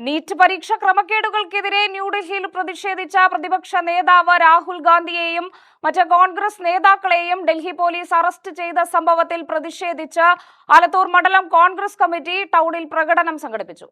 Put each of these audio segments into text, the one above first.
NEET പരീക്ഷ ക്രമക്കേടുകൾക്കെതിരെ ന്യൂഡൽഹിയിൽ പ്രതിഷേധിച്ച പ്രതിപക്ഷ നേതാവ് രാഹുൽ ഗാന്ധിയെയും മറ്റ് കോൺഗ്രസ് നേതാക്കളെയും ഡൽഹി പോലീസ് അറസ്റ്റ് ചെയ്ത സംഭവത്തിൽ പ്രതിഷേധിച്ച് ആലത്തൂർ മണ്ഡലം കോൺഗ്രസ് കമ്മിറ്റി ടൗണിൽ പ്രകടനം സംഘടിപ്പിച്ചു.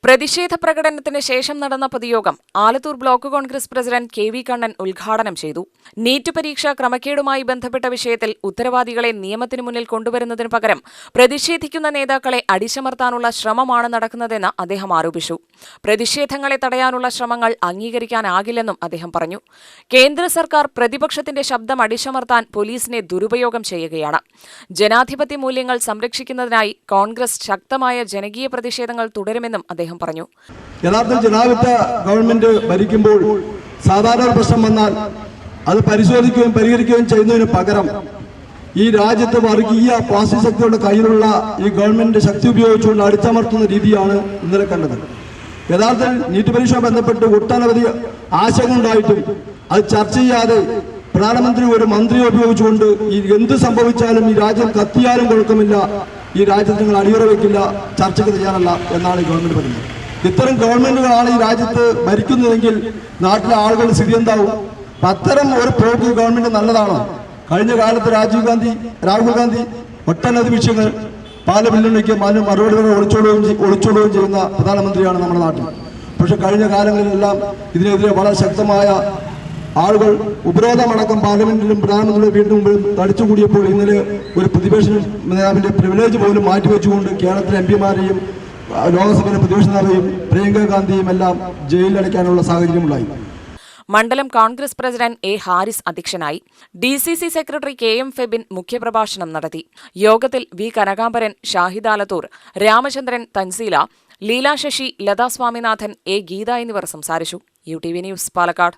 പ്രതിഷേധ പ്രകടനത്തിന് ശേഷം നടന്ന പൊതുയോഗം Alathur block Congress president K V Kannan ഉദ്ഘാടനം ചെയ്തു. നീറ്റ് പരീക്ഷ ക്രമക്കേടുമായി ബന്ധപ്പെട്ട വിഷയത്തിൽ ഉത്തരവാദികളെ നിയമത്തിനു മുന്നിൽ കൊണ്ടുവരുന്നതിനു പകരം പ്രതിഷേധിക്കുന്ന നേതാക്കളെ അടിച്ചമർത്താനുള്ള ശ്രമമാണ് നടക്കുന്നതെന്ന് അദ്ദേഹം ആരോപിച്ചു. പ്രതിഷേധങ്ങളെ തടയാനുള്ള ശ്രമങ്ങൾ അംഗീകരിക്കാനാകില്ലെന്നും അദ്ദേഹം പറഞ്ഞു. കേന്ദ്ര സർക്കാർ പ്രതിപക്ഷത്തിന്റെ ശബ്ദം അടിച്ചമർത്താൻ പോലീസിനെ ദുരുപയോഗം ചെയ്യുകയാണ്. ജനാധിപത്യ മൂല്യങ്ങൾ സംരക്ഷിക്കുന്നതിനായി കോൺഗ്രസ് ശക്തമായ ജനകീയ പ്രതിഷേധങ്ങൾ തുടരുമെന്നും അദ്ദേഹം പറഞ്ഞു. യഥാർത്ഥ ജനാധിപത്യ ഗവൺമെന്റ് ഭരിക്കുമ്പോൾ സാധാരണ പ്രശ്നം വന്നാൽ അത് പരിശോധിക്കുകയും പരിഹരിക്കുകയും ചെയ്യുന്നതിന് പകരം ഈ രാജ്യത്ത് വർഗീയ ഫാസിസ്റ്റ് ശക്തികളുടെ കയ്യിലുള്ള ഈ ഗവൺമെന്റ് ശക്തി ഉപയോഗിച്ചുകൊണ്ട് അടിച്ചമർത്തുന്ന രീതിയാണ് ഇന്നലെ കണ്ടത്. യഥാർത്ഥത്തിൽ നീറ്റ് പരീക്ഷ ബന്ധപ്പെട്ട് ഒട്ടനവധി ആശങ്കകളുണ്ടായിട്ടും അത് ചർച്ച ചെയ്യാതെ പ്രധാനമന്ത്രി ഒരു മന്ത്രിയെ ഉപയോഗിച്ചുകൊണ്ട് ഈ എന്ത് സംഭവിച്ചാലും ഈ രാജ്യം കത്തിയാലും കുഴപ്പമില്ല, ഈ രാജ്യത്ത് നിങ്ങൾ അടിയുറ വയ്ക്കില്ല, ചർച്ചയ്ക്ക് തയ്യാറല്ല എന്നാണ് ഈ ഗവൺമെന്റ് പറയുന്നത്. ഇത്തരം ഗവൺമെന്റുകളാണ് ഈ രാജ്യത്ത് ഭരിക്കുന്നതെങ്കിൽ നാട്ടിലെ ആളുകളുടെ സ്ഥിതി എന്താവും? അത്തരം ഒരു പോക്ക് ഗവൺമെന്റ് നല്ലതാണോ? കഴിഞ്ഞ കാലത്ത് രാഹുൽ ഗാന്ധി ഒട്ടനവധി വിഷയങ്ങൾ പല ബില്ലുണ്ടെങ്കിലും അതിന് മറുപടി ഒളിച്ചോടുകയും ചെയ്യുന്ന പ്രധാനമന്ത്രിയാണ് നമ്മുടെ നാട്ടിൽ. പക്ഷെ കഴിഞ്ഞ കാലങ്ങളിലെല്ലാം ഇതിനെതിരെ വളരെ ശക്തമായ ആളുകൾ ഉപരോധമടക്കം പാർലമെന്റിലും പ്രധാനമന്ത്രിയുടെ വീടിന് മുമ്പിൽ തടിച്ചുകൂടിയപ്പോൾ ഇന്നലെ ഒരു പ്രതിപക്ഷ നേതാവിന്റെ പ്രിവിലേജ് പോലും മാറ്റിവെച്ചുകൊണ്ട് കേരളത്തിലെ എംപിമാരെയും ലോക്സഭയിലെ പ്രതിപക്ഷ നേതാവെയും പ്രിയങ്ക ഗാന്ധിയും എല്ലാം ജയിലിലടയ്ക്കാനുള്ള സാഹചര്യമുണ്ടായി. മണ്ഡലം കോൺഗ്രസ് പ്രസിഡന്റ് എ ഹാരിസ് അധ്യക്ഷനായി. DCC സെക്രട്ടറി KM ഫെബിൻ മുഖ്യപ്രഭാഷണം നടത്തി. യോഗത്തിൽ വി കനകാംബരൻ, ഷാഹിദ് ആലത്തൂർ, രാമചന്ദ്രൻ, തൻസീല, ലീല ശശി, ലതാ സ്വാമിനാഥൻ, A ഗീത എന്നിവർ സംസാരിച്ചു. UTV news, Palakkad.